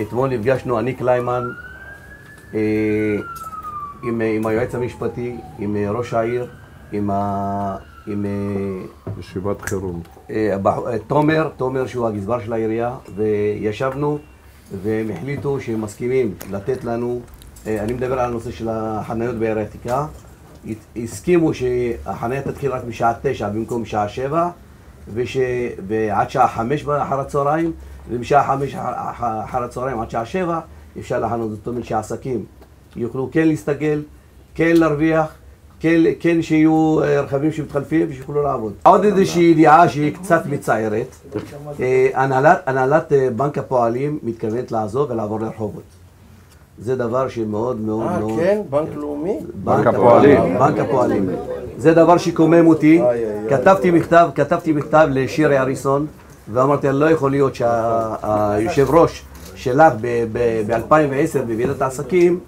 אתמול נפגשנו, אני קליימן, עם היועץ המשפטי, עם ראש העיר, עם ישיבת חירום. תומר שהוא הגזבר של העירייה, וישבנו והם החליטו שהם מסכימים לתת לנו, אני מדבר על הנושא של החניות בעיר העתיקה, הסכימו שהחניה תתחיל רק בשעה 9 במקום בשעה 7 ועד שעה 5 אחר הצהריים, ובשעה 5 אחר הצהריים עד שעה 7 אפשר לחנות. זאת אומרת שהעסקים יוכלו כן להסתגל, כן להרוויח, כן שיהיו רכבים שמתחלפים ושיוכלו לעבוד. עוד איזושהי ידיעה שהיא קצת מצערת, הנהלת בנק הפועלים מתכוונת לעזוב ולעבור לרחובות. זה דבר שמאוד מאוד מאוד... כן? בנק לאומי? בנק הפועלים. בנק הפועלים. זה דבר שקומם אותי. כתבתי מכתב לשירי אריסון, ואמרתי, לא יכול להיות שהיושב ראש שלך ב-2010 בוועידת העסקים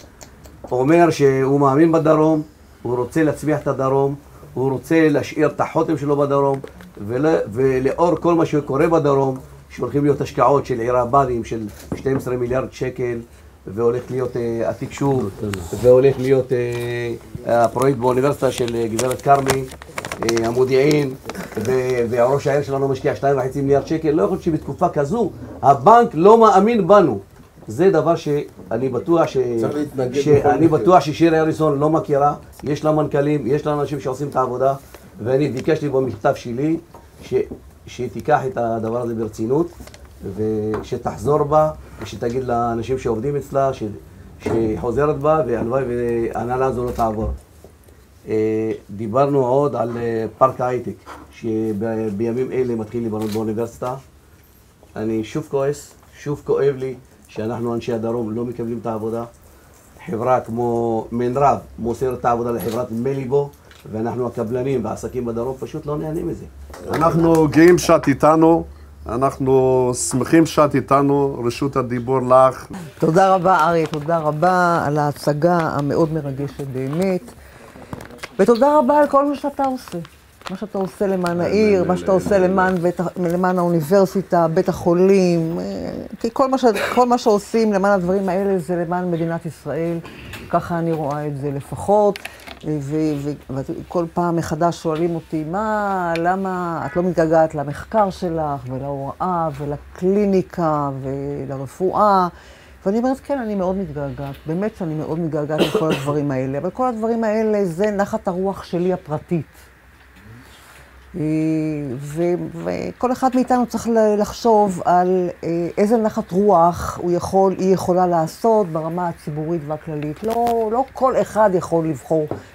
אומר שהוא מאמין בדרום, הוא רוצה להצמיח את הדרום, הוא רוצה להשאיר את החותם שלו בדרום, ולאור כל מה שקורה בדרום, שהולכים להיות השקעות של עיר הבה"דים של 12 מיליארד שקל, והולך להיות התקשוב, והולך להיות הפרויקט באוניברסיטה של גברת קרמי, המודיעין, והראש העיר שלנו משקיע 2.5 מיליארד שקל. לא יכול להיות שבתקופה כזו הבנק לא מאמין בנו. זה דבר שאני בטוח ששירי אריסון לא מכירה. יש לה מנכ"לים, יש לה אנשים שעושים את העבודה, ואני ביקשתי במכתב שלי שתיקח את הדבר הזה ברצינות ושתחזור בה ושתגיד לאנשים שעובדים אצלה שחוזרת בה, והלוואי וההנהלה הזו לא תעבור. דיברנו עוד על פארק ההייטק שבימים אלה מתחיל לבנות באוניברסיטה. אני שוב כועס, שוב כואב לי שאנחנו אנשי הדרום לא מקבלים את העבודה. חברה כמו מנרב מוסרת את העבודה לחברת מליבו, ואנחנו הקבלנים והעסקים בדרום פשוט לא נהנים מזה. אנחנו גאים שאת איתנו, אנחנו שמחים שאת איתנו, רשות הדיבור לך. תודה רבה אריה, תודה רבה על ההצגה המאוד מרגשת באמת, ותודה רבה על כל מה שאתה עושה. מה שאתה עושה למען העיר, מה שאתה עושה למען האוניברסיטה, בית החולים, כי כל מה שעושים למען הדברים האלה זה למען מדינת ישראל, ככה אני רואה את זה לפחות, וכל פעם מחדש שואלים אותי, למה את לא מתגעגעת למחקר שלך ולהוראה ולקליניקה ולרפואה? ואני אומרת, כן, אני מאוד מתגעגעת, באמת שאני מאוד מתגעגעת לכל הדברים האלה, אבל כל הדברים האלה זה נחת הרוח שלי הפרטית. וכל אחד מאיתנו צריך לחשוב על איזה נחת רוח היא יכולה לעשות ברמה הציבורית והכללית. לא כל אחד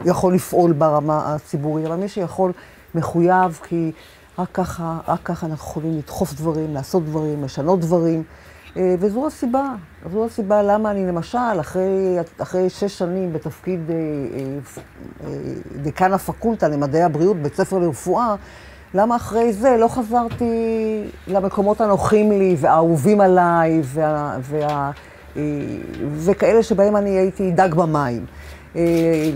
יכול לפעול ברמה הציבורית, אבל מי שיכול מחויב, כי רק ככה אנחנו יכולים לדחוף דברים, לעשות דברים, לשנות דברים. וזו הסיבה למה אני למשל, אחרי 6 שנים בתפקיד דיקן הפקולטה למדעי הבריאות, בית ספר לרפואה, למה אחרי זה לא חזרתי למקומות הנוחים לי והאהובים עליי וכאלה שבהם אני הייתי דג במים.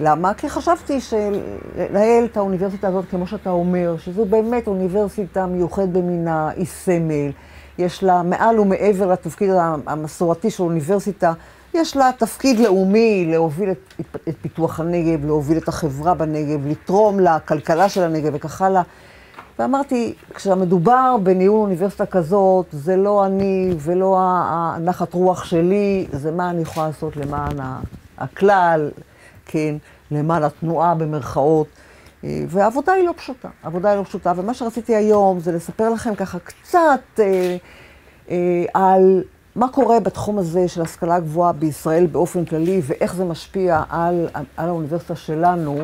למה? כי חשבתי שלנהל את האוניברסיטה הזאת, כמו שאתה אומר, שזו באמת אוניברסיטה מיוחדת במינה, היא סמל. יש לה מעל ומעבר לתפקיד המסורתי של אוניברסיטה, יש לה תפקיד לאומי להוביל את פיתוח הנגב, להוביל את החברה בנגב, לתרום לכלכלה של הנגב וכך הלאה. ואמרתי, כשמדובר בניהול אוניברסיטה כזאת, זה לא אני ולא הנחת רוח שלי, זה מה אני יכולה לעשות למען הכלל, כן, למען התנועה במרכאות. והעבודה היא לא פשוטה, ומה שרציתי היום זה לספר לכם ככה קצת על מה קורה בתחום הזה של השכלה גבוהה בישראל באופן כללי, ואיך זה משפיע על האוניברסיטה שלנו,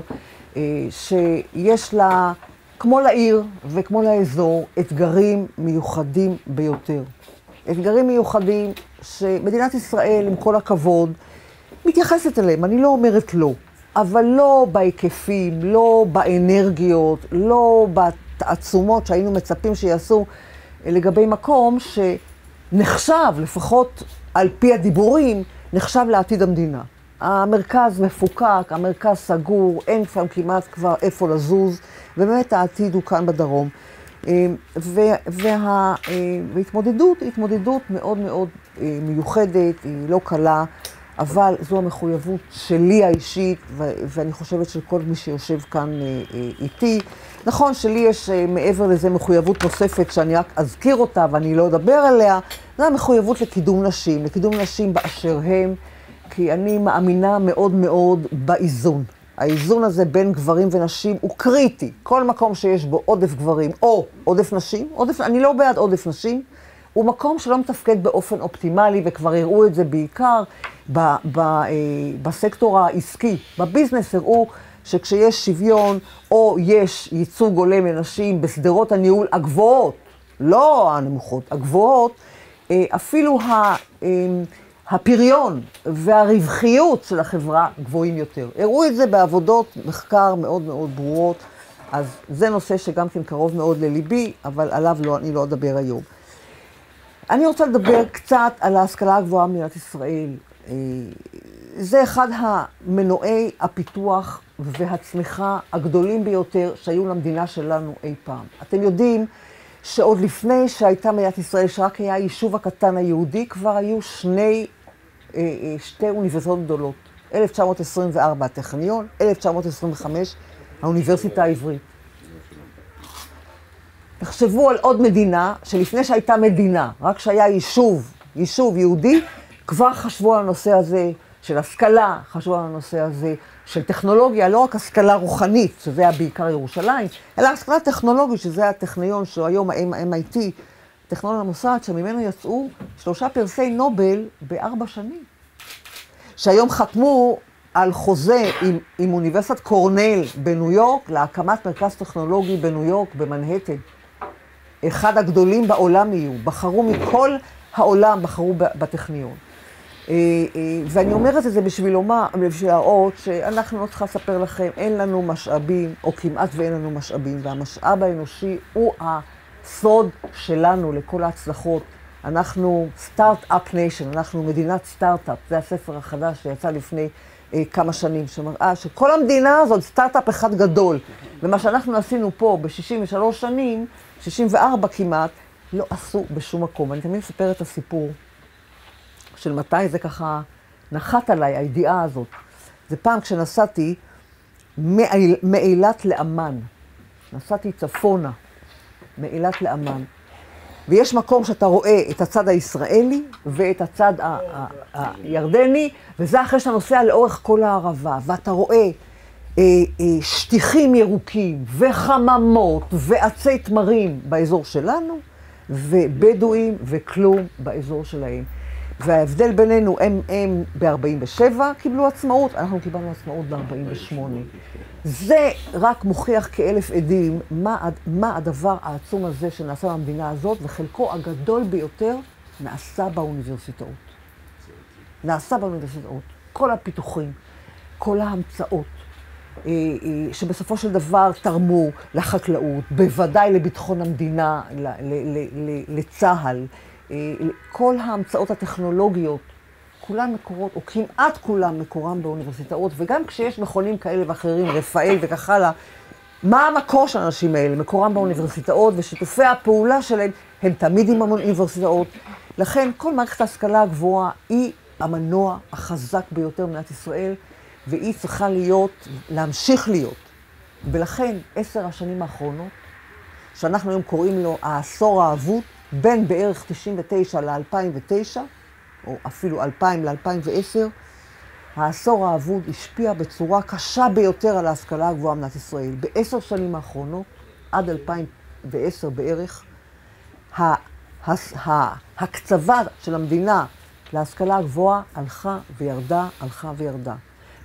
שיש לה, כמו לעיר וכמו לאזור, אתגרים מיוחדים ביותר. אתגרים מיוחדים שמדינת ישראל, עם כל הכבוד, מתייחסת אליהם, אני לא אומרת לא. אבל לא בהיקפים, לא באנרגיות, לא בתעצומות שהיינו מצפים שיעשו לגבי מקום שנחשב, לפחות על פי הדיבורים, נחשב לעתיד המדינה. המרכז מפוקק, המרכז סגור, אין שם כמעט כבר איפה לזוז, ובאמת העתיד הוא כאן בדרום. וההתמודדות היא התמודדות מאוד מאוד מיוחדת, היא לא קלה, אבל זו המחויבות שלי האישית, ואני חושבת של כל מי שיושב כאן איתי. נכון שלי יש מעבר לזה מחויבות נוספת שאני רק אזכיר אותה ואני לא אדבר עליה, זו המחויבות לקידום נשים באשר הם, כי אני מאמינה מאוד מאוד באיזון. האיזון הזה בין גברים ונשים הוא קריטי. כל מקום שיש בו עודף גברים או עודף נשים, אני לא בעד עודף נשים, הוא מקום שלא מתפקד באופן אופטימלי, וכבר הראו את זה בעיקר בסקטור העסקי. בביזנס הראו שכשיש שוויון או יש ייצוג הולם לנשים בסדרות הניהול הגבוהות, לא הנמוכות, הגבוהות, אפילו הפריון והרווחיות של החברה גבוהים יותר. הראו את זה בעבודות מחקר מאוד מאוד ברורות, אז זה נושא שגם כן קרוב מאוד לליבי, אבל עליו אני לא אדבר היום. אני רוצה לדבר קצת על ההשכלה הגבוהה במדינת ישראל. זה אחד המנועי הפיתוח והצמיחה הגדולים ביותר שהיו למדינה שלנו אי פעם. אתם יודעים שעוד לפני שהייתה מדינת ישראל, שרק היה היישוב הקטן היהודי, כבר היו שתי אוניברסיטאות גדולות. 1924 הטכניון, 1925 האוניברסיטה העברית. תחשבו על עוד מדינה, שלפני שהייתה מדינה, רק שהיה יישוב יהודי, כבר חשבו על הנושא הזה של השכלה, חשבו על הנושא הזה של טכנולוגיה, לא רק השכלה רוחנית, שזה היה בעיקר ירושלים, אלא השכלה טכנולוגית, שזה הטכניון, שהוא היום ה-MIT, טכנולוגיה המוסד, שממנו יצאו 3 פרסי נובל ב4 שנים. שהיום חתמו על חוזה עם אוניברסיטת קורנל בניו יורק, להקמת מרכז טכנולוגי בניו יורק, במנהטן. אחד הגדולים בעולם יהיו, בחרו מכל העולם, בחרו בטכניון. ואני אומרת את זה בשביל להראות שאנחנו לא צריכה לספר לכם, אין לנו משאבים, או כמעט ואין לנו משאבים, והמשאב האנושי הוא הסוד שלנו לכל ההצלחות. אנחנו סטארט-אפ ניישן, אנחנו מדינת סטארט-אפ, זה הספר החדש שיצא לפני כמה שנים, שמראה שכל המדינה הזאת סטארט-אפ אחד גדול, ומה שאנחנו עשינו פה ב-63 שנים, 64 כמעט, לא עשו בשום מקום. אני תמיד מספר את הסיפור של מתי זה ככה נחת עליי, הידיעה הזאת. זה פעם כשנסעתי מאילת לאמן. נסעתי צפונה, מאילת לאמן. ויש מקום שאתה רואה את הצד הישראלי ואת הצד הירדני, וזה אחרי שאתה נוסע לאורך כל הערבה, ואתה רואה שטיחים ירוקים וחממות ועצי תמרים באזור שלנו, ובדואים וכלום באזור שלהם. וההבדל בינינו, הם ב-47 קיבלו עצמאות, אנחנו קיבלנו עצמאות ב-48. זה רק מוכיח כאלף עדים מה הדבר העצום הזה שנעשה במדינה הזאת, וחלקו הגדול ביותר נעשה באוניברסיטאות. נעשה באוניברסיטאות. כל הפיתוחים, כל ההמצאות, שבסופו של דבר תרמו לחקלאות, בוודאי לביטחון המדינה, לצה"ל, כל ההמצאות הטכנולוגיות, כולן מקורות, או כמעט כולן מקורם באוניברסיטאות, וגם כשיש מכונים כאלה ואחרים, רפאל וכך הלאה, מה המקור של האנשים האלה? מקורם באוניברסיטאות, ושיתופי הפעולה שלהם הם תמיד עם האוניברסיטאות. לכן כל מערכת ההשכלה הגבוהה היא המנוע החזק ביותר במדינת ישראל, והיא צריכה להמשיך להיות. ולכן 10 השנים האחרונות, שאנחנו היום קוראים לו העשור האבוד, בין בערך 99 ל-2009, או אפילו 2000 ל-2010, העשור האבוד השפיע בצורה קשה ביותר על ההשכלה הגבוהה במדינת ישראל. ב10 שנים האחרונות, עד 2010 בערך, ההקצבה של המדינה להשכלה הגבוהה הלכה וירדה.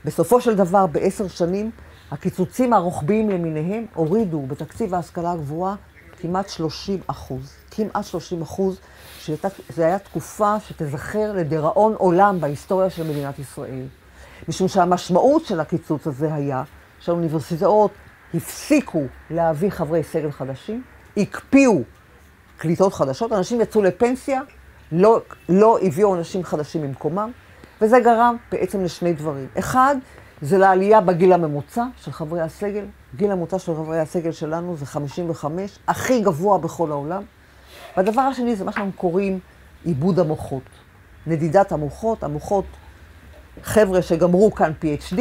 בסופו של דבר, ב10 שנים, הקיצוצים הרוחביים למיניהם הורידו בתקציב ההשכלה הגבוהה כמעט 30%. כמעט 30%, שזו הייתה תקופה שתזכר לדיראון עולם בהיסטוריה של מדינת ישראל. משום שהמשמעות של הקיצוץ הזה היה שהאוניברסיטאות הפסיקו להביא חברי סגל חדשים, הקפיאו קליטות חדשות, אנשים יצאו לפנסיה, לא הביאו אנשים חדשים במקומם, וזה גרם בעצם לשני דברים. אחד, זה לעלייה בגיל הממוצע של חברי הסגל, גיל הממוצע של חברי הסגל שלנו זה 55, הכי גבוה בכל העולם. והדבר השני זה מה שאנחנו קוראים עיבוד המוחות. נדידת המוחות, חבר'ה שגמרו כאן PhD,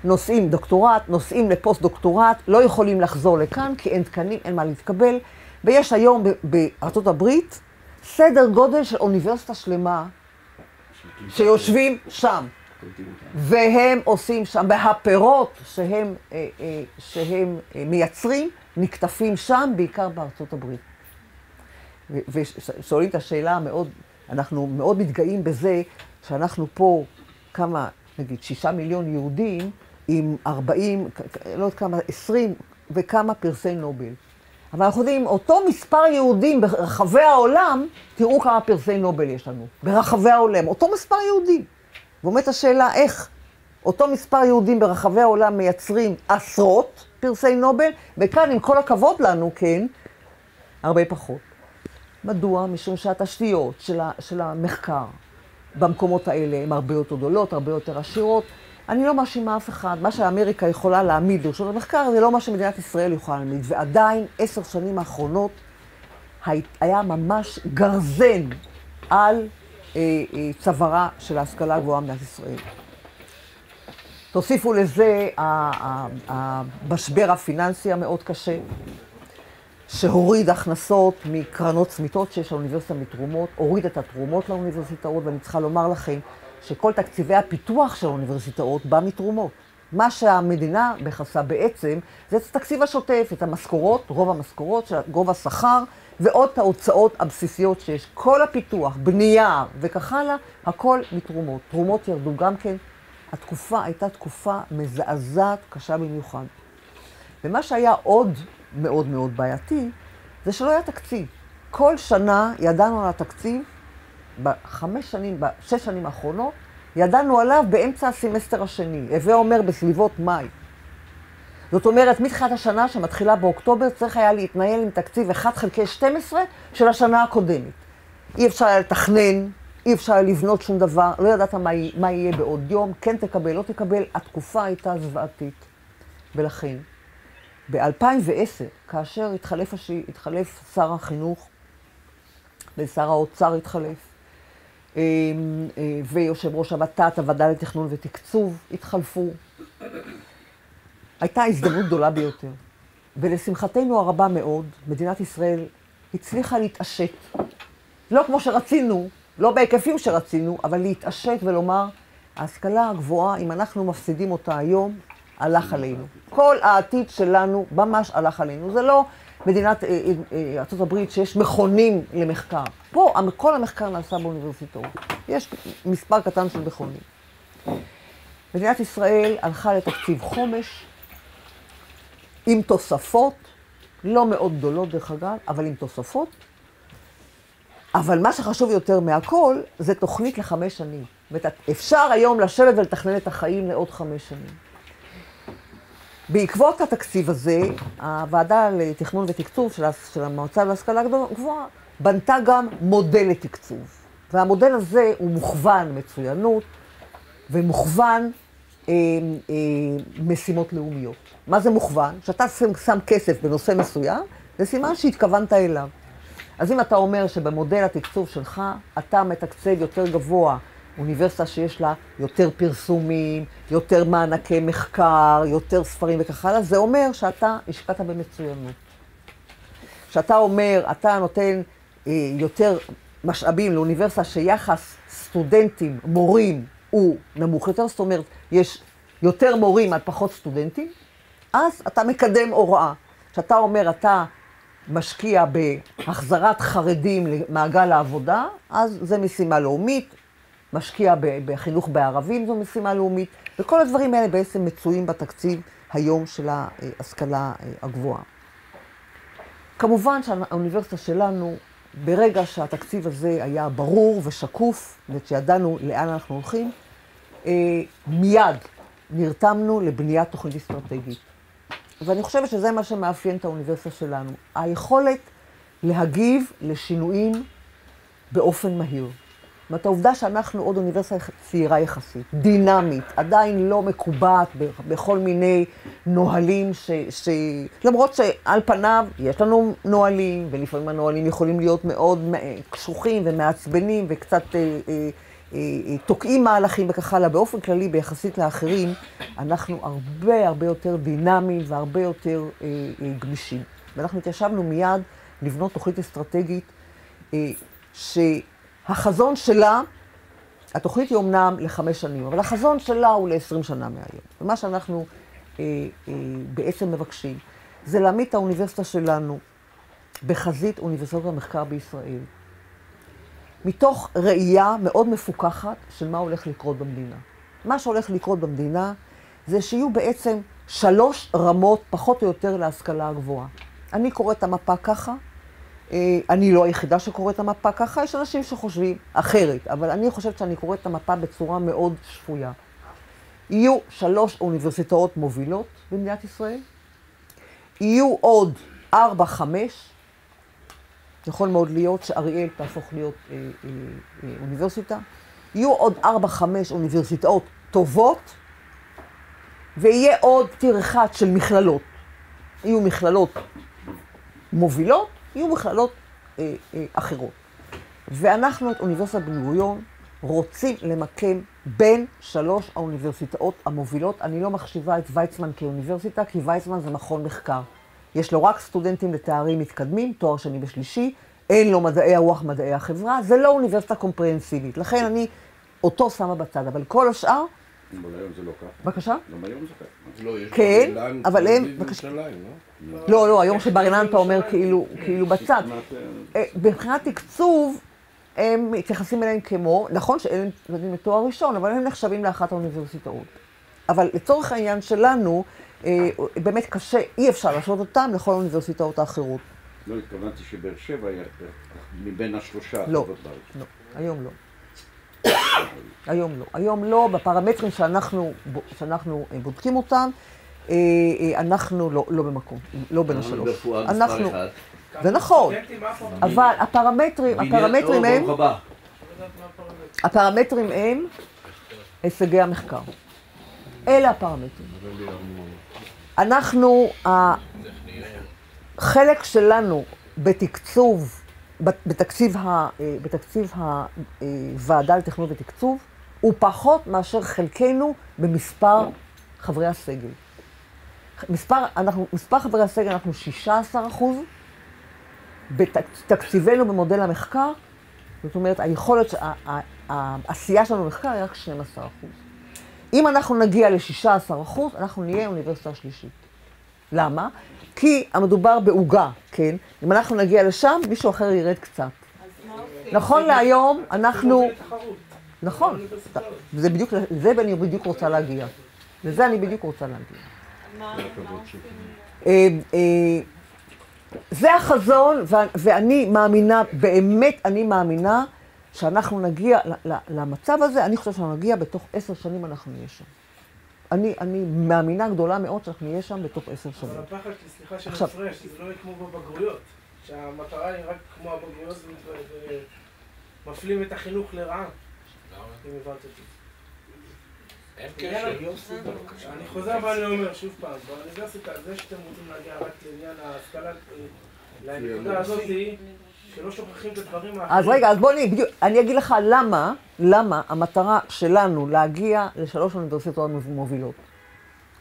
נוסעים דוקטורט, נוסעים לפוסט דוקטורט, לא יכולים לחזור לכאן כי אין תקנים, אין מה להתקבל. ויש היום בארצות הברית סדר גודל של אוניברסיטה שלמה שיושבים שם. והם עושים שם, והפירות שהם מייצרים נקטפים שם, בעיקר בארצות הברית. ושואלים את השאלה מאוד, אנחנו מאוד מתגאים בזה שאנחנו פה כמה, נגיד 6 מיליון יהודים עם 40, לא יודעת כמה, 20 וכמה פרסי נובל. אבל אנחנו יודעים, אותו מספר יהודים ברחבי העולם, תראו כמה פרסי נובל יש לנו. ברחבי העולם, אותו מספר יהודים. ועומדת השאלה איך אותו מספר יהודים ברחבי העולם מייצרים עשרות פרסי נובל, וכאן עם כל הכבוד לנו, כן, הרבה פחות. מדוע? משום שהתשתיות של המחקר במקומות האלה הן הרבה יותר גדולות, הרבה יותר עשירות. אני לא מאשימה אף אחד. מה שאמריקה יכולה להעמיד לרשות המחקר זה לא מה שמדינת ישראל יכולה להעמיד. ועדיין 10 שנים האחרונות היה ממש גרזן על צווארה של ההשכלה הגבוהה במדינת ישראל. תוסיפו לזה המשבר הפיננסי המאוד קשה, שהוריד הכנסות מקרנות צמיתות שיש לאוניברסיטה מתרומות, הוריד את התרומות לאוניברסיטאות, ואני צריכה לומר לכם שכל תקציבי הפיתוח של האוניברסיטאות בא מתרומות. מה שהמדינה מכסה בעצם זה את התקציב השוטף, את המשכורות, רוב המשכורות, רוב השכר, ועוד את ההוצאות הבסיסיות שיש. כל הפיתוח, בנייה וכך הלאה, הכל מתרומות. תרומות ירדו גם כן. התקופה הייתה תקופה מזעזעת, קשה במיוחד. ומה שהיה עוד מאוד מאוד בעייתי, זה שלא היה תקציב. כל שנה ידענו על התקציב, ב6 שנים האחרונות, ידענו עליו באמצע הסמסטר השני. הווה אומר בסביבות מאי. זאת אומרת, מתחילת השנה שמתחילה באוקטובר, צריך היה להתנהל עם תקציב 1/12 של השנה הקודמת. אי אפשר היה לתכנן, אי אפשר היה לבנות שום דבר, לא ידעת מה יהיה בעוד יום, כן תקבל, לא תקבל, התקופה הייתה זוועתית. ולכן, ב-2010, כאשר התחלף שר החינוך, ושר האוצר התחלף, ויושב ראש הוות"ת, הוועדה לתכנון ותקצוב, התחלפו. הייתה הזדמנות גדולה ביותר. ולשמחתנו הרבה מאוד, מדינת ישראל הצליחה להתעשת. לא כמו שרצינו, לא בהיקפים שרצינו, אבל להתעשת ולומר, ההשכלה הגבוהה, אם אנחנו מפסידים אותה היום, הלך עלינו. כל העתיד שלנו ממש הלך עלינו. זה לא מדינת ארצות הברית שיש מכונים למחקר. פה כל המחקר נעשה באוניברסיטאות. יש מספר קטן של מכונים. מדינת ישראל הלכה לתקציב חומש, עם תוספות, לא מאוד גדולות דרך אגב, אבל עם תוספות. אבל מה שחשוב יותר מהכל, זה תוכנית ל5 שנים. אפשר היום לשבת ולתכנן את החיים לעוד 5 שנים. בעקבות התקציב הזה, הוועדה לתכנון ותקצוב של המועצה להשכלה גבוהה, בנתה גם מודל לתקצוב. והמודל הזה הוא מוכוון מצוינות, ומוכוון משימות לאומיות. מה זה מוכוון? כשאתה שם כסף בנושא מסוים, זה סימן שהתכוונת אליו. אז אם אתה אומר שבמודל התקצוב שלך, אתה מתקצב יותר גבוה, אוניברסיטה שיש לה יותר פרסומים, יותר מענקי מחקר, יותר ספרים וכך הלאה, זה אומר שאתה השקעת במצוינות. כשאתה אומר, אתה נותן יותר משאבים לאוניברסיטה שיחס סטודנטים, מורים, הוא נמוך יותר, זאת אומרת, יש יותר מורים על פחות סטודנטים, אז אתה מקדם הוראה. כשאתה אומר, אתה משקיע בהחזרת חרדים למעגל העבודה, אז זה משימה לאומית, משקיע בחינוך בערבים, זו משימה לאומית, וכל הדברים האלה בעצם מצויים בתקציב היום של ההשכלה הגבוהה. כמובן שהאוניברסיטה שלנו, ברגע שהתקציב הזה היה ברור ושקוף, ושידענו לאן אנחנו הולכים, מיד נרתמנו לבניית תוכנית אסטרטגית. ואני חושבת שזה מה שמאפיין את האוניברסיטה שלנו. היכולת להגיב לשינויים באופן מהיר. זאת העובדה שאנחנו עוד אוניברסיטה צעירה יחסית, דינמית, עדיין לא מקובעת בכל מיני נוהלים למרות שעל פניו יש לנו נוהלים, ולפעמים הנוהלים יכולים להיות מאוד קשוחים ומעצבנים וקצת תוקעים מהלכים וכך הלאה. באופן כללי, ביחסית לאחרים, אנחנו הרבה יותר דינמיים והרבה יותר גמישים. ואנחנו התיישבנו מיד לבנות תוכנית אסטרטגית שהחזון שלה, התוכנית היא אומנם ל5 שנים, אבל החזון שלה הוא ל20 שנה מהיום. ומה שאנחנו בעצם מבקשים, זה להעמיד את האוניברסיטה שלנו בחזית אוניברסיטאות המחקר בישראל, מתוך ראייה מאוד מפוקחת של מה הולך לקרות במדינה. מה שהולך לקרות במדינה זה שיהיו בעצם 3 רמות פחות או יותר להשכלה הגבוהה. אני קוראת את המפה ככה, אני לא היחידה שקוראת את המפה ככה, יש אנשים שחושבים אחרת, אבל אני חושבת שאני קוראת את המפה בצורה מאוד שפויה. יהיו 3 אוניברסיטאות מובילות במדינת ישראל, יהיו עוד 4-5, יכול מאוד להיות שאריאל תהפוך להיות אוניברסיטה, יהיו עוד 4-5 אוניברסיטאות טובות, ויהיה עוד טיר אחד של מכללות. יהיו מכללות מובילות, יהיו מכללות אחרות. ואנחנו את אוניברסיטת בן גוריון רוצים למקם בין 3 האוניברסיטאות המובילות. אני לא מחשיבה את ויצמן כאוניברסיטה, כי ויצמן זה מכון מחקר. יש לו רק סטודנטים לתארים מתקדמים, תואר שני ושלישי, אין לו מדעי הרוח, מדעי החברה, זה לא אוניברסיטה קומפרהנסיבית. לכן אני אותו שמה בצד, אבל כל השאר... אבל היום זה לא כך. בבקשה? גם היום זה כך. לא, יש כן, בר-אילן אבל הם... בירושלים, לא? לא, היום שבר אילן אתה אומר כאילו בצד. מבחינת תקצוב, הם מתייחסים אליהם כמו, נכון שאלה יודעים לתואר ראשון, אבל הם נחשבים לאחת האוניברסיטאות. אבל לצורך העניין שלנו, באמת קשה, אי אפשר לעשות אותם לכל האוניברסיטאות האחרות. לא, התכוונתי שבאר שבע היה מבין 3 לא, הטובות בארץ. לא, היום לא. היום לא. היום לא, בפרמטרים שאנחנו בודקים אותם, אנחנו לא במקום, לא בין ה3. אנחנו, זה נכון, אבל הפרמטרים הם הישגי המחקר. אלה הפרמטרים. אנחנו, החלק שלנו בתקציב הוועדה לתכנון ותקצוב, הוא פחות מאשר חלקנו במספר חברי הסגל. מספר חברי הסגל אנחנו 16%, בתקציבנו במודל המחקר, זאת אומרת, היכולת, העשייה שלנו במחקר היא רק 12%. אם אנחנו נגיע ל16%, אנחנו נהיה אוניברסיטה שלישית. למה? כי המדובר בעוגה, כן? אם אנחנו נגיע לשם, מישהו אחר ירד קצת. נכון להיום, אנחנו... נכון, זה אני בדיוק רוצה להגיע. לזה אני בדיוק רוצה להגיע. זה החזון, ואני מאמינה, באמת אני מאמינה, שאנחנו נגיע למצב הזה, אני חושבת שאנחנו נגיע בתוך 10 שנים אנחנו נהיה שם. אני מאמינה גדולה מאוד שאנחנו נהיה שם בתוך 10 שנים. אבל הפחד, סליחה שנפרש, זה לא יהיה כמו בבגרויות, שהמטרה היא רק כמו הבגרויות ומפלים את החינוך לרעה. אם הבנת אותי. אין קשר. אני חוזר ואני אומר שוב פעם, באוניברסיטה, זה שאתם רוצים להגיע רק לעניין ההשכלה, לנקודה הזאת היא שלא שוכחים את הדברים האחרים. אז רגע, אז אני אגיד לך למה המטרה שלנו להגיע ל3 אוניברסיטאות מובילות.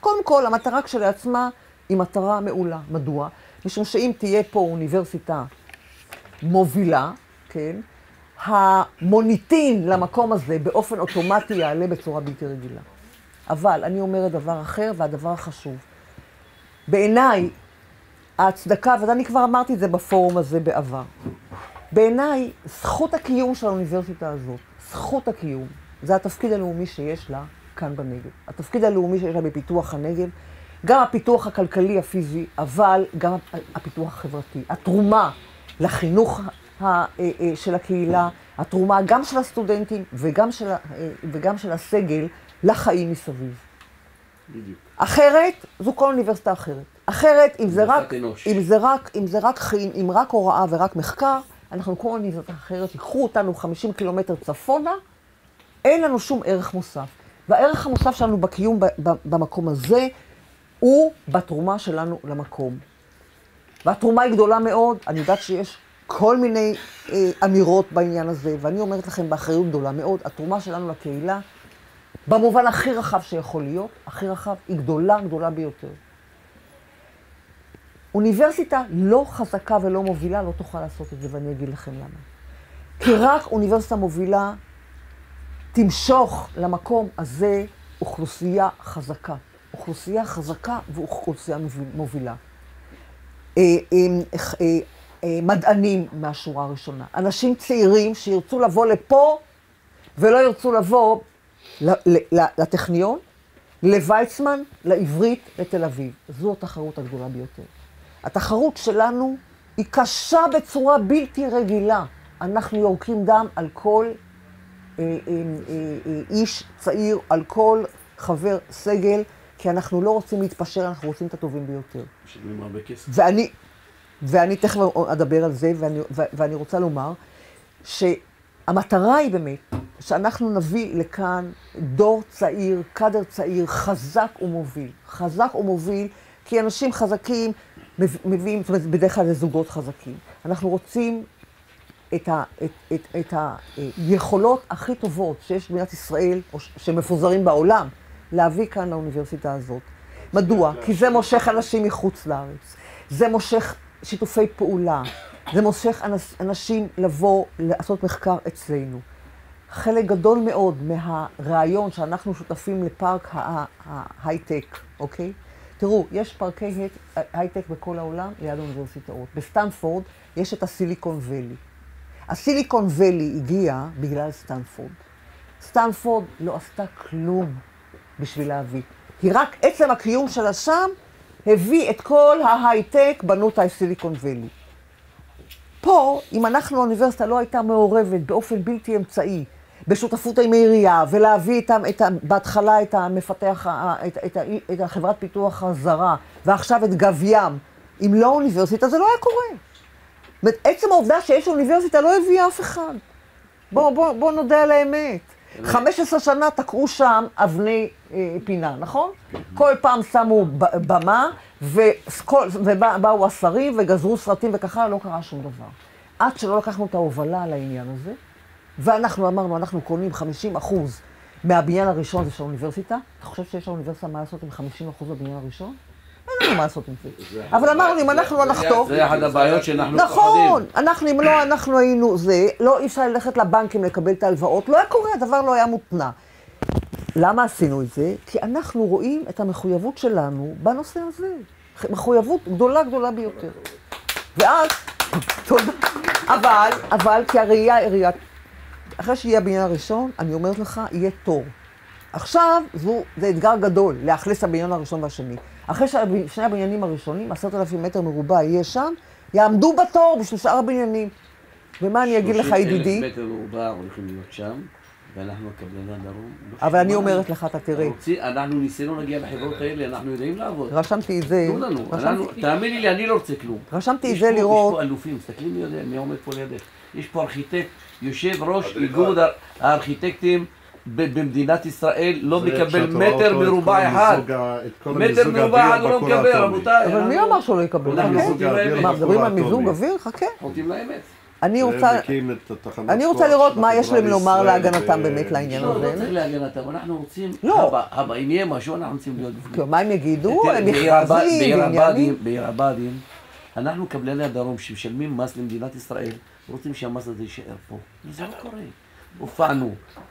קודם כל, המטרה כשלעצמה היא מטרה מעולה. מדוע? משום שאם תהיה פה אוניברסיטה מובילה, כן, המוניטין למקום הזה באופן אוטומטי יעלה בצורה בלתי רגילה. אבל אני אומרת דבר אחר, והדבר החשוב. בעיניי, ההצדקה, ואני כבר אמרתי את זה בפורום הזה בעבר, בעיניי, זכות הקיום של האוניברסיטה הזאת, זכות הקיום, זה התפקיד הלאומי שיש לה כאן בנגב. התפקיד הלאומי שיש לה בפיתוח הנגב, גם הפיתוח הכלכלי הפיזי, אבל גם הפיתוח החברתי. התרומה לחינוך של הקהילה, התרומה גם של הסטודנטים וגם של הסגל לחיים מסביב. בדיוק. אחרת, זו כל אוניברסיטה אחרת. אחרת, אם זה רק הוראה ורק מחקר, אנחנו כל אוניברסיטה אחרת, ייקחו אותנו 50 קילומטר צפונה, אין לנו שום ערך מוסף. והערך המוסף שלנו בקיום במקום הזה, הוא בתרומה שלנו למקום. והתרומה היא גדולה מאוד, אני יודעת שיש כל מיני אמירות בעניין הזה, ואני אומרת לכם באחריות גדולה מאוד, התרומה שלנו לקהילה, במובן הכי רחב שיכול להיות, הכי רחב, היא גדולה, גדולה ביותר. אוניברסיטה לא חזקה ולא מובילה לא תוכל לעשות את זה, ואני אגיד לכם למה. כי רק אוניברסיטה מובילה תמשוך למקום הזה אוכלוסייה חזקה. אוכלוסייה חזקה ואוכלוסייה מובילה. מדענים מהשורה הראשונה. אנשים צעירים שירצו לבוא לפה ולא ירצו לבוא לטכניון, לויצמן, לעברית, לתל אביב. זו התחרות הגדולה ביותר. התחרות שלנו היא קשה בצורה בלתי רגילה. אנחנו יורקים דם על כל איש צעיר, על כל חבר סגל, כי אנחנו לא רוצים להתפשר, אנחנו רוצים את הטובים ביותר. משלמים הרבה כסף. ואני תכף אדבר על זה, ואני רוצה לומר שהמטרה היא באמת שאנחנו נביא לכאן דור צעיר, קדר צעיר, חזק ומוביל. חזק ומוביל, כי אנשים חזקים מביאים, זאת אומרת, בדרך כלל זה זוגות חזקים. אנחנו רוצים את היכולות הכי טובות שיש במדינת ישראל, או שמפוזרים בעולם, להביא כאן לאוניברסיטה הזאת. מדוע? כי זה מושך אנשים מחוץ לארץ. זה מושך שיתופי פעולה. זה מושך אנשים לבוא, לעשות מחקר אצלנו. חלק גדול מאוד מהרעיון שאנחנו שותפים לפארק ההייטק, אוקיי? תראו, יש פארקי הייטק בכל העולם ליד האוניברסיטאות. בסטנפורד יש את הסיליקון ואלי. הסיליקון ואלי הגיע בגלל סטנפורד. סטנפורד לא עשתה כלום בשביל להביא. כי רק עצם הקיום שלה שם הביא את כל ההייטק בנות הסיליקון ואלי. פה, אם אנחנו האוניברסיטה לא הייתה מעורבת באופן בלתי אמצעי, בשותפות עם העירייה, ולהביא בהתחלה את המפתח, את החברת פיתוח הזרה, ועכשיו את גב ים, אם לא אוניברסיטה, זה לא היה קורה. עצם העובדה שיש אוניברסיטה לא הביאה אף אחד. בוא נודה על האמת. 15 שנה תקעו שם אבני פינה, נכון? כל פעם שמו במה, ובאו השרים וגזרו סרטים וככה, לא קרה שום דבר. עד שלא לקחנו את ההובלה על העניין הזה, ואנחנו אמרנו, אנחנו קונים 50% מהבניין הראשון, זה של האוניברסיטה. אתה חושב שיש לאוניברסיטה מה לעשות עם 50% בבניין הראשון? אין לנו מה לעשות עם זה. אבל אמרנו, אם אנחנו לא נחתוך... זה אחת הבעיות שאנחנו נכון, אם לא אנחנו היינו זה, לא אי אפשר ללכת לבנקים לקבל את ההלוואות, לא היה קורה, הדבר לא היה מותנע. למה עשינו את זה? כי אנחנו רואים את המחויבות שלנו בנושא הזה. מחויבות גדולה גדולה ביותר. ואז, תודה. אבל כי הראייה, אחרי שיהיה הבניין הראשון, אני אומרת לך, יהיה תור. עכשיו, זה אתגר גדול, לאכלס הבניין הראשון והשני. אחרי שני הבניינים הראשונים, 10,000 מטר מרובע יהיה שם, יעמדו בתור בשביל שאר הבניינים. ומה אני אגיד לך, ידידי? 30,000 מטר מרובע הולכים להיות שם, ואנחנו קבלני הדרום. אבל אני אומרת לך, אתה תראה. אנחנו ניסינו להגיע לחברות האלה, אנחנו יודעים לעבוד. רשמתי את זה. תנו לנו, תאמיני לי, אני לא רוצה כלום. רשמתי את זה לראות. יש פה אלופים, תסתכלי מי עומד פה לידך. יש פה ארכיטקט, יושב ראש איגוד הארכיטקטים במדינת ישראל, לא מקבל מטר מרובע אחד. מטר מרובע אחד הוא לא מקבל, רבותיי. אבל מי אמר שהוא לא יקבל? מה, מדברים על מיזוג אוויר? חכה. חוטאים לאמת. אני רוצה לראות מה יש להם לומר להגנתם באמת לעניין הזה. לא צריך להגנתם, אנחנו רוצים... אבא, אם יהיה משהו, אנחנו רוצים להיות בפנים. מה הם יגידו? הם מכרזים, בעניינים. בעיר הבה"דים, אנחנו קבלני הדרום שמשלמים מס למדינת ישראל, רוצים שהמס הזה יישאר פה. וזה לא קורה.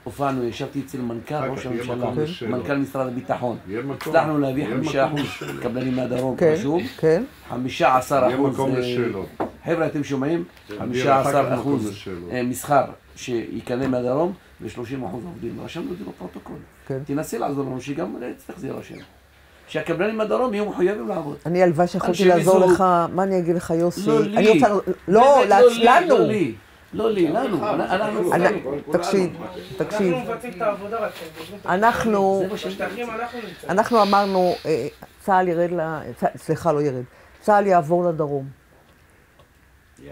הופענו, ישבתי אצל מנכ"ל ראש הממשלה, מנכ"ל משרד הביטחון. הצלחנו להביא 5% קבלנים מהדרום, חשוב. 15%. חבר'ה, אתם שומעים? 15% מסחר שיקנה מהדרום ו30% עובדים. רשמנו את זה בפרוטוקול. תנסי לעזור לנו שגם תצטרך רשם. שהקבלנים מהדרום יהיו מחויבים לעבוד. אני הלוואי שיכולתי לעזור לך, מה אני אגיד לך יוסי? לא לי. לא, לנו. לא לי, לנו. תקשיב. אנחנו מבצעים את העבודה רק. אנחנו אמרנו, צה"ל ירד צה"ל יעבור לדרום.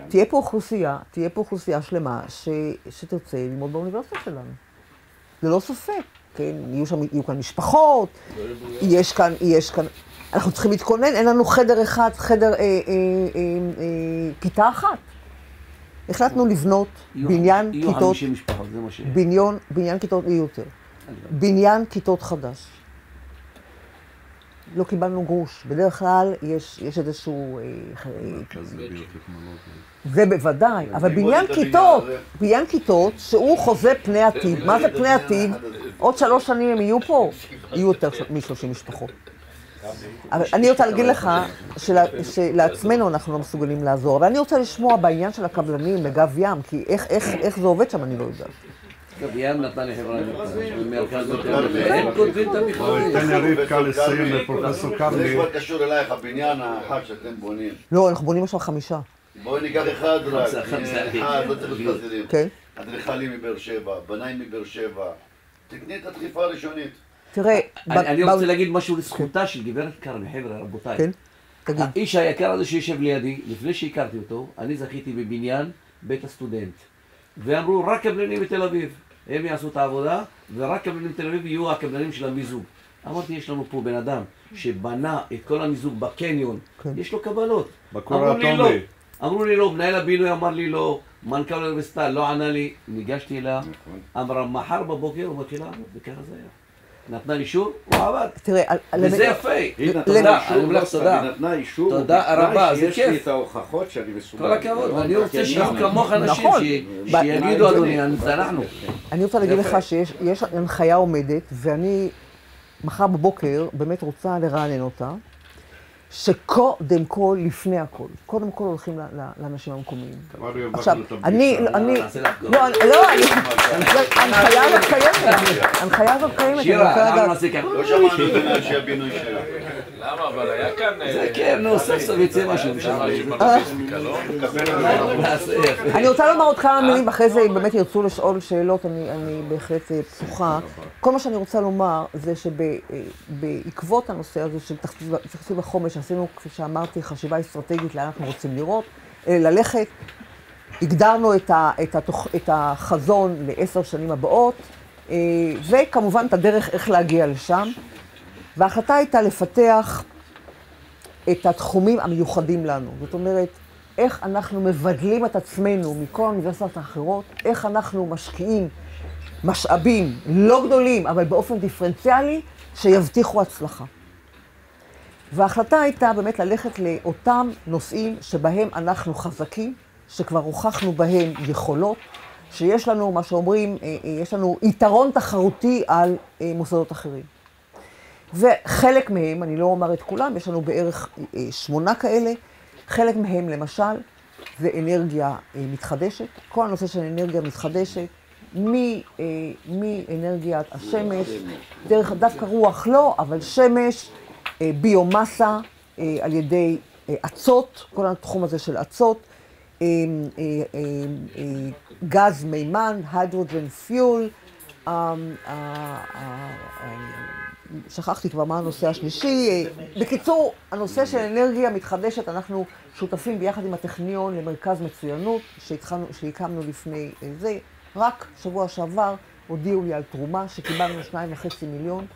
תהיה פה אוכלוסייה שלמה שתרצה ללמוד באוניברסיטה שלנו. ללא ספק, כן? יהיו כאן משפחות, יש כאן, אנחנו צריכים להתכונן, אין לנו חדר אחד, כיתה אחת. החלטנו לבנות בניין כיתות, יהיו 50 משפחות, זה מה ש... בניין כיתות יהיו יותר. בניין כיתות חדש. לא קיבלנו גרוש. בדרך כלל יש איזשהו... זה בוודאי, אבל בניין כיתות שהוא חוזה פני עתיד. מה זה פני עתיד? עוד 3 שנים הם יהיו פה, יהיו יותר מ-30 משפחות. אבל אני רוצה להגיד לך שלעצמנו אנחנו לא מסוגלים לעזור, אבל אני רוצה לשמוע בעניין של הקבלנים לגב ים, כי איך זה עובד שם אני לא יודעת. גב ים נתנה לחברה במרכז יותר, הם כותבים את המכרזים. תן יריב קל לסיים לפרופסור קרני. זה כבר קשור אלייך, הבניין האחד שאתם בונים. לא, אנחנו בונים עכשיו 5. בואי ניקח אחד רק, אחד, לא צריך לחזירים. כן. אדריכלים מבאר שבע, בנאים מבאר שבע. תקני את הדחיפה הראשונית. תראה... אני רוצה להגיד משהו לזכותה של גברת קרני, חבר'ה, רבותיי. כן, תגיד. האיש היקר הזה שיושב לידי, לפני שהכרתי אותו, אני זכיתי בבניין בית הסטודנט. ואמרו, רק קבלנים בתל אביב. הם יעשו את העבודה, ורק קבלנים בתל אביב יהיו הקבלנים של המיזוג. אמרתי, יש לנו פה בן אדם שבנה את כל המיזוג בקניון, יש לו קבלות. בקור האטומי. אמרו לי לא, מנהל הבינוי אמר לי לא, מנכ"ל האוניברסיטה לא ענה לי, ניגשתי אליה, אמרה מחר בבוקר הוא מתחיל לעבוד, וככה זה היה. נתנה אישור, הוא עבד. תראה, וזה יפה. תודה, אני אומר לך תודה. היא נתנה אישור, תודה רבה, זה שיש לי כיף. את ההוכחות שאני מסוגל. כל הכבוד, ואני רוצה שיהיו כמוך אנשים שיגידו אדוני, אנחנו. אני רוצה להגיד לך שיש הנחיה עומדת, ואני מחר בבוקר באמת רוצה לרענן אותה, שקודם כל, לפני הכל, קודם כל הולכים לאנשים המקומיים. עכשיו, ההנחיה הזאת קיימת, שירה, אנחנו נעשה ככה. לא שמענו את זה מאנשי הבינוי שלה. למה? אבל היה כאן... זה כן, נו, סוף סוף יצא משהו בשביל אני רוצה לומר עוד כמה מילים, אחרי זה אם באמת ירצו לשאול שאלות, אני בהחלט פתוחה. כל מה שאני רוצה לומר זה שבעקבות הנושא הזה של תקציב החומש, עשינו, כפי שאמרתי, חשיבה אסטרטגית לאן אנחנו רוצים ללכת. הגדרנו את החזון ל10 שנים הבאות, וכמובן את הדרך איך להגיע לשם. וההחלטה הייתה לפתח את התחומים המיוחדים לנו. זאת אומרת, איך אנחנו מבדלים את עצמנו מכל האוניברסיטאות האחרות, איך אנחנו משקיעים משאבים לא גדולים, אבל באופן דיפרנציאלי, שיבטיחו הצלחה. וההחלטה הייתה באמת ללכת לאותם נושאים שבהם אנחנו חזקים, שכבר הוכחנו בהם יכולות, שיש לנו, מה שאומרים, יש לנו יתרון תחרותי על מוסדות אחרים. וחלק מהם, אני לא אומר את כולם, יש לנו בערך 8 כאלה, חלק מהם למשל זה אנרגיה מתחדשת, כל הנושא של אנרגיה מתחדשת, מאנרגיית השמש, דרך דווקא רוח לא, אבל שמש, ביומסה על ידי עצות, כל התחום הזה של עצות, גז מימן, היידרוג'ן פיול, שכחתי כבר מה הנושא השלישי. בקיצור, הנושא של אנרגיה מתחדשת, אנחנו שותפים ביחד עם הטכניון למרכז מצוינות שהקמנו לפני זה. רק שבוע שעבר הודיעו לי על תרומה שקיבלנו 2.5 מיליון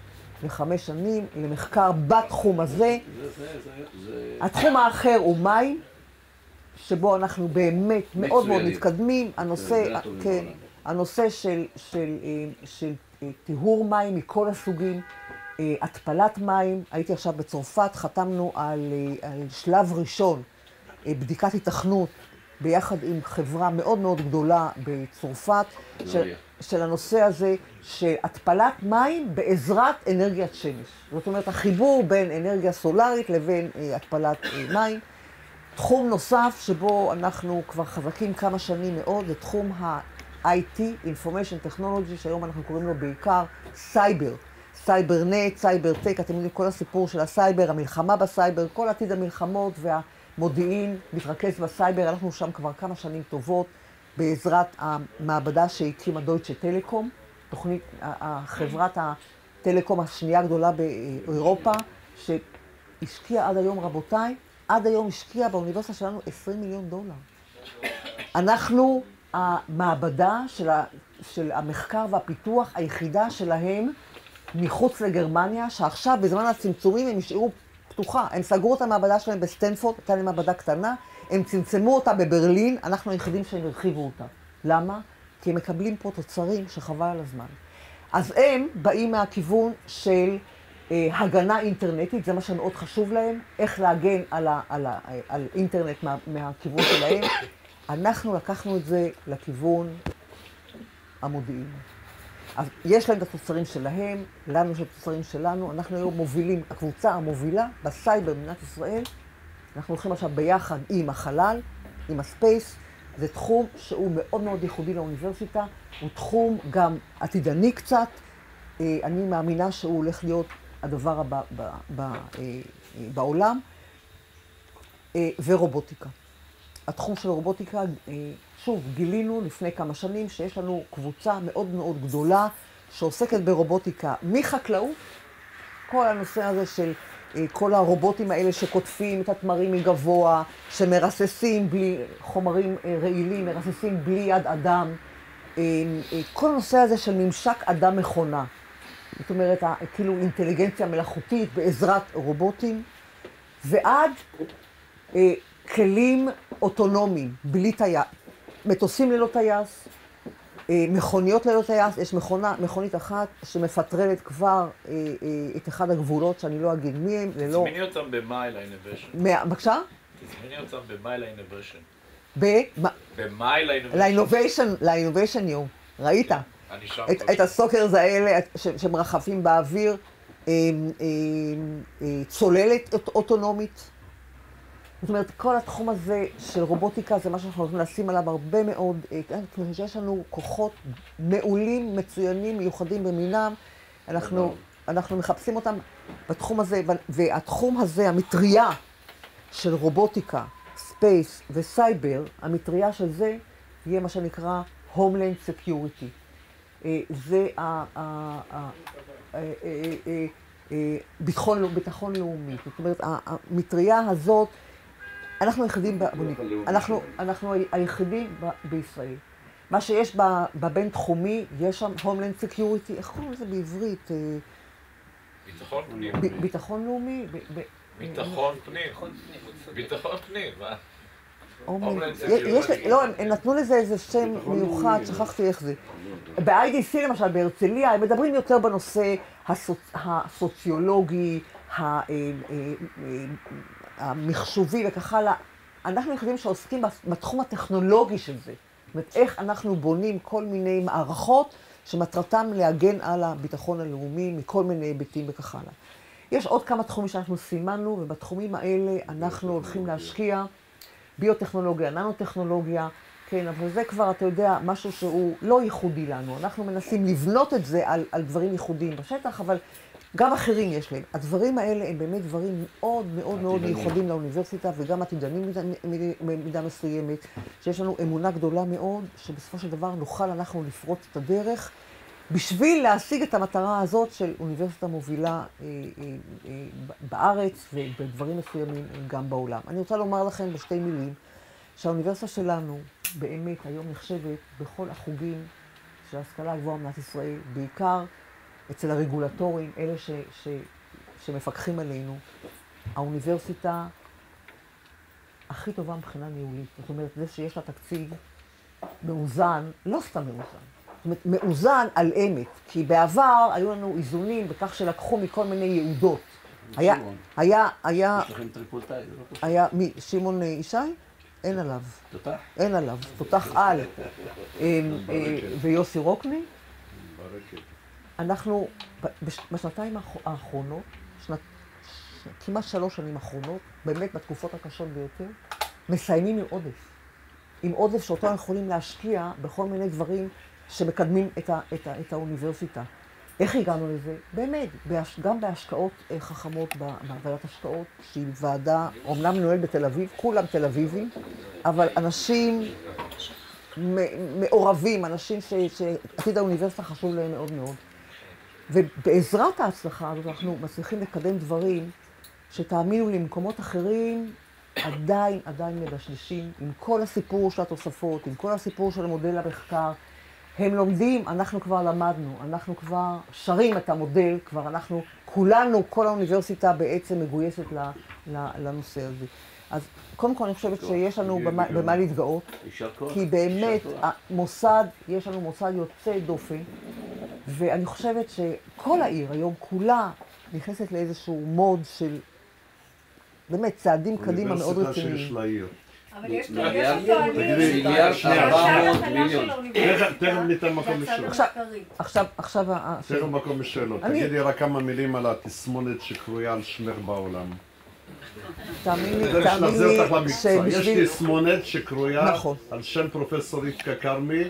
ל5 שנים למחקר בתחום הזה. התחום האחר הוא מים, שבו אנחנו באמת מאוד מאוד מתקדמים. הנושא של טיהור מים מכל הסוגים, התפלת מים. הייתי עכשיו בצרפת, חתמנו על שלב ראשון, בדיקת היתכנות, ביחד עם חברה מאוד מאוד גדולה בצרפת, של הנושא הזה, שהתפלת מים בעזרת אנרגיית שמש. זאת אומרת, החיבור בין אנרגיה סולארית לבין התפלת מים. תחום נוסף שבו אנחנו כבר חזקים כמה שנים מאוד, זה תחום ה-IT, Information Technology, שהיום אנחנו קוראים לו בעיקר סייבר. סייברנט, סייברטק, אתם יודעים, כל הסיפור של הסייבר, המלחמה בסייבר, כל עתיד המלחמות והמודיעין מתרכז בסייבר. אנחנו שם כבר כמה שנים טובות בעזרת המעבדה שהקימה דויטשה טלקום, חברת הטלקום השנייה הגדולה באירופה, שהשקיעה עד היום, רבותיי, עד היום השקיעה באוניברסיטה שלנו $20 מיליון. אנחנו המעבדה של המחקר והפיתוח היחידה שלהם מחוץ לגרמניה, שעכשיו בזמן הצמצומים הם השאירו פתוחה. הם סגרו את המעבדה שלהם בסטנפורד, הייתה להם מעבדה קטנה, הם צמצמו אותה בברלין, אנחנו היחידים שהם הרחיבו אותה. למה? כי הם מקבלים פה תוצרים שחבל על הזמן. אז הם באים מהכיוון של הגנה אינטרנטית, זה מה שמאוד חשוב להם, איך להגן על אינטרנט מהכיוון שלהם. אנחנו לקחנו את זה לכיוון המודיעין. אז יש להם את התוצרים שלהם, לנו יש את התוצרים שלנו, אנחנו היום מובילים, הקבוצה המובילה בסייבר במדינת ישראל, אנחנו הולכים עכשיו ביחד עם החלל, עם הספייס, זה תחום שהוא מאוד מאוד ייחודי לאוניברסיטה, הוא תחום גם עתידני קצת, אני מאמינה שהוא הולך להיות הדבר הבא בעולם, ורובוטיקה. התחום של רובוטיקה, שוב, גילינו לפני כמה שנים שיש לנו קבוצה מאוד מאוד גדולה שעוסקת ברובוטיקה מחקלאות, כל הנושא הזה של כל הרובוטים האלה שקוטפים את התמרים מגבוה, שמרססים בלי חומרים רעילים, מרססים בלי יד אדם, כל הנושא הזה של ממשק אדם מכונה, זאת אומרת, כאילו אינטליגנציה מלאכותית בעזרת רובוטים, ועד כלים אוטונומיים, בלי טייס, מטוסים ללא טייס, מכוניות ללא טייס, יש מכונית אחת שמפטרלת כבר את אחד הגבולות, שאני לא אגיד מי הם, ללא... תזמיני אותם במייל האינוביישן. בבקשה? תזמיני אותם במייל האינוביישן. במייל האינוביישן. לאינוביישן יום, ראית? אני שם. את הסוקרס האלה שמרחפים באוויר, צוללת אוטונומית. זאת אומרת, כל התחום הזה של רובוטיקה זה מה שאנחנו הולכים לשים עליו הרבה מאוד, יש לנו כוחות מעולים, מצוינים, מיוחדים במינם, אנחנו מחפשים אותם בתחום הזה, והתחום הזה, המטריה של רובוטיקה, ספייס וסייבר, המטריה של זה יהיה מה שנקרא Homeland Security. זה ביטחון לאומי. זאת אומרת, המטריה הזאת, אנחנו היחידים, אנחנו היחידים בישראל. מה שיש בבין-תחומי, יש שם Homeland Security, איך קוראים לזה בעברית? ביטחון פנים. ביטחון לאומי? ביטחון פנים. ביטחון פנים, מה? לא, הם נתנו לזה איזה שם מיוחד, שכחתי איך זה. ב-IDC למשל, בהרצליה, הם מדברים יותר בנושא הסוציולוגי, המחשובי וכך הלאה. אנחנו היחידים שעוסקים בתחום הטכנולוגי של זה. זאת אומרת, איך אנחנו בונים כל מיני מערכות שמטרתם להגן על הביטחון הלאומי מכל מיני היבטים וכך הלאה. יש עוד כמה תחומים שאנחנו סימנו, ובתחומים האלה אנחנו הולכים להשקיע ביוטכנולוגיה, ננו-טכנולוגיה, כן, אבל זה כבר, אתה יודע, משהו שהוא לא ייחודי לנו. אנחנו מנסים לבנות את זה על דברים ייחודיים בשטח, אבל גם אחרים יש להם. הדברים האלה הם באמת דברים מאוד מאוד מאוד ייחודיים לאוניברסיטה, וגם עתידנים במידה מסוימת, שיש לנו אמונה גדולה מאוד, שבסופו של דבר נוכל אנחנו לפרוץ את הדרך, בשביל להשיג את המטרה הזאת של אוניברסיטה מובילה בארץ ובדברים מסוימים גם בעולם. אני רוצה לומר לכם בשתי מילים, שהאוניברסיטה שלנו באמת היום נחשבת בכל החוגים של ההשכלה הגבוהה במדינת ישראל, בעיקר אצל הרגולטורים, אלה שמפקחים עלינו, האוניברסיטה הכי טובה מבחינה ניהולית. זאת אומרת, זה שיש לה תקציב מאוזן, לא סתם מאוזן. זאת אומרת, מאוזן על אמת, כי בעבר היו לנו איזונים בכך שלקחו מכל מיני יעודות. היה... יש לכם טריפולטאי, זה לא פשוט. היה מי? שמעון ישי? אין עליו. תותח? אין עליו. תותח על. ויוסי רוקני? אנחנו בשנתיים האחרונות, כמעט 3 שנים האחרונות, באמת בתקופות הקשות ביותר, מסיימים עם עודף. עם עודף שאותו אנחנו יכולים להשקיע בכל מיני דברים שמקדמים את האוניברסיטה. איך הגענו לזה? באמת, גם בהשקעות חכמות, בוועדת השקעות, שהיא ועדה, אומנם מנוהלת בתל אביב, כולם תל אביבים, אבל אנשים מעורבים, אנשים שעתיד האוניברסיטה חשוב להם מאוד מאוד. ובעזרת ההצלחה הזאת אנחנו מצליחים לקדם דברים שתאמינו לי, במקומות אחרים עדיין מדשדשים עם כל הסיפור של התוספות, עם כל הסיפור של מודל המחקר. הם לומדים, אנחנו כבר למדנו, אנחנו כבר שרים את המודל, כבר אנחנו, כולנו, כל האוניברסיטה בעצם מגויסת לנושא הזה. אז קודם כל אני חושבת שיש לנו במה להתגאות, כי באמת המוסד, יש לנו מוסד יוצא דופן, ואני חושבת שכל העיר היום כולה נכנסת לאיזשהו מוד של באמת צעדים קדימה מאוד רציניים. אוניברסיטה שיש לעיר. אבל יש טוענים, מיליארד 400 מיליון. תכף ניתן מקום לשאלות. עכשיו... תכף מקום לשאלות. תגידי רק כמה מילים על התסמונת שקרויה על שמך בעולם. תאמין לי יש תסמונת שקרויה על שם פרופסור רבקה כרמי,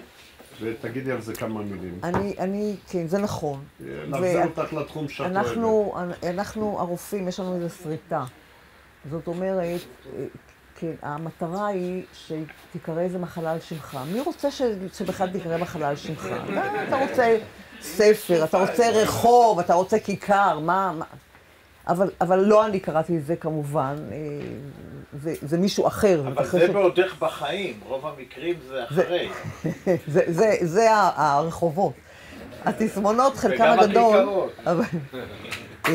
ותגידי על זה כמה מילים. כן, זה נכון. נחזיר אותך לתחום שאת אוהבת. אנחנו הרופאים, יש לנו איזו שריטה. זאת אומרת, כן, המטרה היא שתיקרא איזה מחלה על שמך. מי רוצה שבכלל תיקרא מחלה על שמך? אתה רוצה ספר, אתה רוצה רחוב, אתה רוצה כיכר, מה? אבל לא אני קראתי את זה כמובן, זה מישהו אחר. אבל זה בעודך בחיים, רוב המקרים זה אחרי. זה הרחובות. התסמונות, חלקם הגדול. וגם הכיכרות.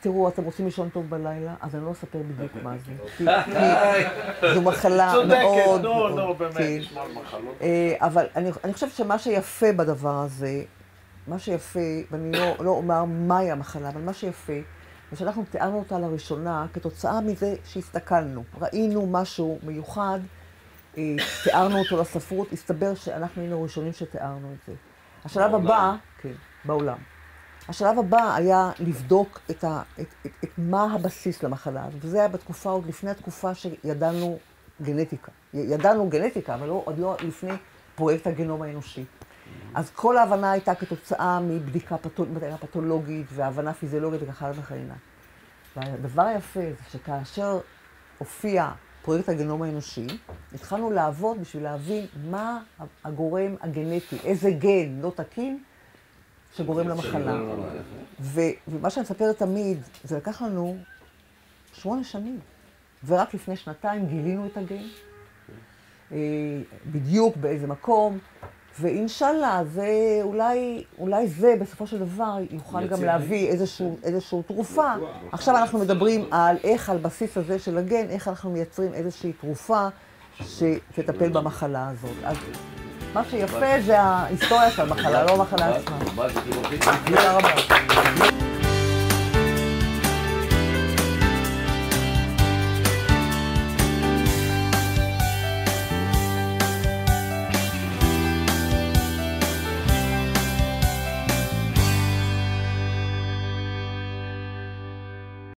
תראו, אתם רוצים לישון טוב בלילה, אז אני לא אספר בדיוק מה זה. כי זו מחלה מאוד... צודקת, נו, באמת, נשמע מחלות. אבל אני חושבת שמה שיפה בדבר הזה, מה שיפה, ואני לא אומר מהי המחלה, אבל מה שיפה, זה שאנחנו תיארנו אותה לראשונה כתוצאה מזה שהסתכלנו. ראינו משהו מיוחד, תיארנו אותו לספרות, הסתבר שאנחנו היינו הראשונים שתיארנו את זה. השלב הבא, כן, בעולם. השלב הבא היה לבדוק את מה הבסיס למחלה הזאת, וזה היה בתקופה, עוד לפני התקופה שידענו גנטיקה. ידענו גנטיקה, אבל עוד לא לפני פרויקט הגנום האנושי. אז כל ההבנה הייתה כתוצאה מבדיקה פתולוגית והבנה פיזיולוגית וכך הלאה וכך הלאה. והדבר היפה זה שכאשר הופיע פרויקט הגנום האנושי, התחלנו לעבוד בשביל להבין מה הגורם הגנטי, איזה גן לא תקין, שגורם למחלה. ומה שאני מספרת תמיד, זה לקח לנו 8 שנים. ורק לפני 2 גילינו את הגן, בדיוק באיזה מקום, ואינשאללה, זה אולי זה בסופו של דבר יוכל גם להביא איזושהי תרופה. עכשיו אנחנו מדברים על איך על בסיס הזה של הגן, איך אנחנו מייצרים איזושהי תרופה שתטפל במחלה הזאת. אז מה שיפה זה ההיסטוריה של המחלה, לא המחלה עצמה. תודה רבה.